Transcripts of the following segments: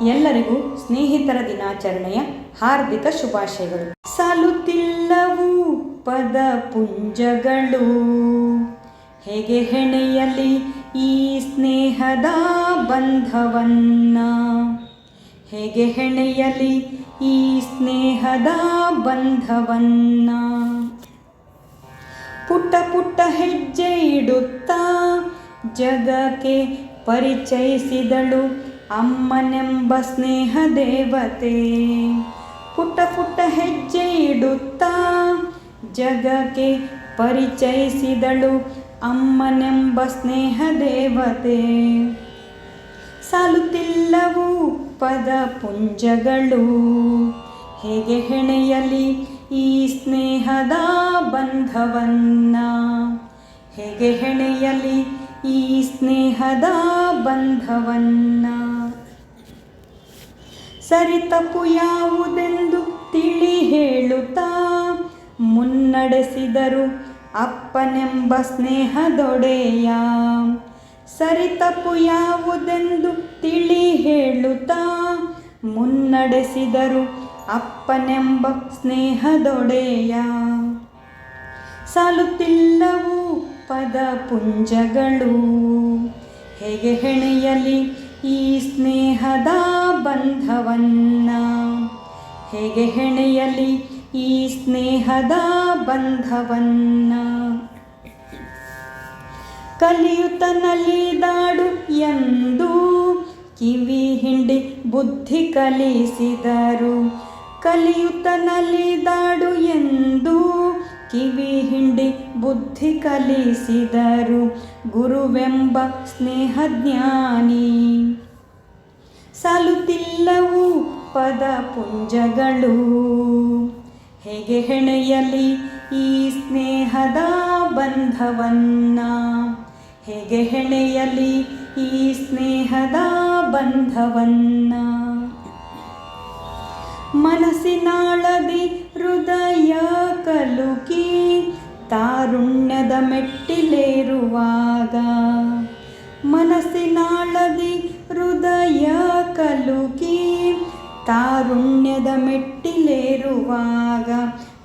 ಎಲ್ಲರಿಗೂ ಸ್ನೇಹಿತರ ದಿನಾಚರಣೆಯ ಹಾರ್ದಿಕ ಶುಭಾಶಯಗಳು. ಸಾಲುತ್ತಿಲ್ಲವು ಪದ ಪುಂಜಗಳು, ಹೇಗೆ ಹೆಣೆಯಲಿ ಈ ಸ್ನೇಹದ ಬಂಧವನ್ನ, ಹೇಗೆ ಹೆಣೆಯಲಿ ಈ ಸ್ನೇಹದ ಬಂಧವನ್ನ. ಪುಟ್ಟ ಪುಟ್ಟ ಹೆಜ್ಜೆ ಇಡುತ್ತಾ ಜಗಕ್ಕೆ ಪರಿಚಯಿಸಿದಳು ಅಮ್ಮನೆಂಬ ಸ್ನೇಹ ದೇವತೆ. ಪುಟ್ಟ ಪುಟ್ಟ ಹೆಜ್ಜೆ ಇಡುತ್ತಾ ಜಗಕ್ಕೆ ಪರಿಚಯಿಸಿದಳು ಅಮ್ಮನೆಂಬ ಸ್ನೇಹ ದೇವತೆ. ಸಾಲುತ್ತಿಲ್ಲವು ಪದ ಪುಂಜಗಳು, ಹೇಗೆ ಹೆಣೆಯಲಿ ಈ ಸ್ನೇಹದ ಬಂಧವನ್ನ, ಹೇಗೆ ಹೆಣೆಯಲಿ ಈ ಸ್ನೇಹದ ಬಂಧವನ್ನ. ಸರಿ ತಪ್ಪು ಯಾವುದೆಂದು ತಿಳಿ ಹೇಳುತ್ತಾ ಮುನ್ನಡೆಸಿದರು ಅಪ್ಪನೆಂಬ ಸ್ನೇಹದೊಡೆಯ. ಸರಿ ತಪ್ಪು ಯಾವುದೆಂದು ತಿಳಿ ಹೇಳುತ್ತಾ ಮುನ್ನಡೆಸಿದರು ಅಪ್ಪನೆಂಬ ಸ್ನೇಹದೊಡೆಯ. ಸಾಲುತ್ತಿಲ್ಲವು ಪದ ಪುಂಜಗಳು, ಹೇಗೆ ಹೆಣೆಯಲಿ ಈ ಸ್ನೇಹದ ಬಂಧವನ್ನ, ಹೇಗೆ ಹೆಣೆಯಲಿ ಈ ಸ್ನೇಹದ ಬಂಧವನ್ನ. ಕಲಿಯುತ್ತ ನಲಿದಾಡು ಎಂದು ಕಿವಿ ಹಿಂಡಿ ಬುದ್ಧಿ ಕಲಿಸಿದರು, ಕಲಿಯುತ್ತ ನಲಿದಾಡು ಎಂದು ಕಿವಿ ಹಿಂಡಿ ಬುದ್ಧಿ ಕಲಿಸಿದರು ಗುರುವೆಂಬ ಸ್ನೇಹಜ್ಞಾನಿ. ಸಾಲುತ್ತಿಲ್ಲವು ಪದ ಪುಂಜಗಳು, ಹೇಗೆ ಹೆಣೆಯಲಿ ಈ ಸ್ನೇಹದ ಬಂಧವನ್ನ, ಹೇಗೆ ಹೆಣೆಯಲಿ ಈ ಸ್ನೇಹದ ಬಂಧವನ್ನ. ಮನಸ್ಸಿನಾಳದಿ ಹೃದಯ ಕಲುಕಿ ತಾರುಣ್ಯದ ಮೆಟ್ಟಿಲೇರುವಾಗ, ಮನಸ್ಸಿನಾಳದಿ ಹೃದಯ ಕಲುಕಿ ತಾರುಣ್ಯದ ಮೆಟ್ಟಿಲೇರುವಾಗ,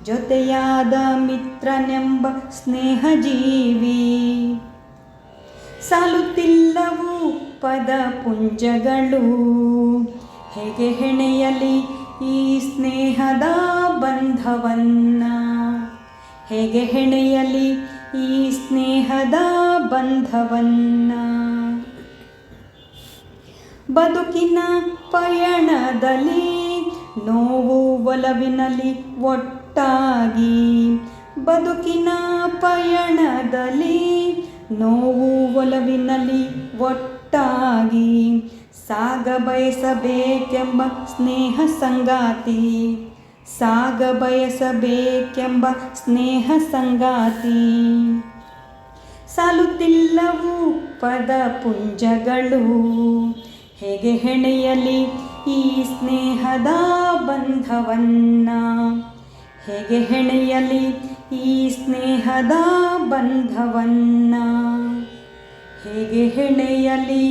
ಜೊತೆಯಾದ ಮಿತ್ರನೆಂಬ ಸ್ನೇಹಜೀವಿ. ಸಾಲುತ್ತಿಲ್ಲವು ಪದ ಪುಂಜಗಳು, ಹೇಗೆ ಹೆಣೆಯಲಿ ಈ ಸ್ನೇಹದ ಬಂಧವನ್ನ, ಹೇಗೆ ಹೆಣೆಯಲಿ ಈ ಸ್ನೇಹದ ಬಂಧವನ್ನ. ಬದುಕಿನ ಪಯಣದಲ್ಲಿ ನೋವು ಒಲವಿನಲ್ಲಿ ಒಟ್ಟಾಗಿ, ಬದುಕಿನ ಪಯಣದಲ್ಲಿ ನೋವು ಒಲವಿನಲ್ಲಿ ಒಟ್ಟಾಗಿ ಸಾಗಬಯಸಬೇಕೆಂಬ ಸ್ನೇಹ ಸಂಗಾತಿ, ಸಾಗಬಯಸಬೇಕೆಂಬ ಸ್ನೇಹ ಸಂಗಾತಿ. ಸಾಲುತ್ತಿಲ್ಲವು ಪದ ಪುಂಜಗಳು, ಹೇಗೆ ಹೆಣೆಯಲಿ ಈ ಸ್ನೇಹದ ಬಂಧವನ್ನ, ಹೇಗೆ ಹೆಣೆಯಲಿ ಈ ಸ್ನೇಹದ ಬಂಧವನ್ನ, ಹೇಗೆ ಹೆಣೆಯಲಿ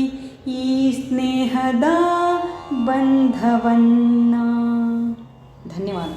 ಈ ಸ್ನೇಹದ ಬಂಧವನ್ನ. ಧನ್ಯವಾದ.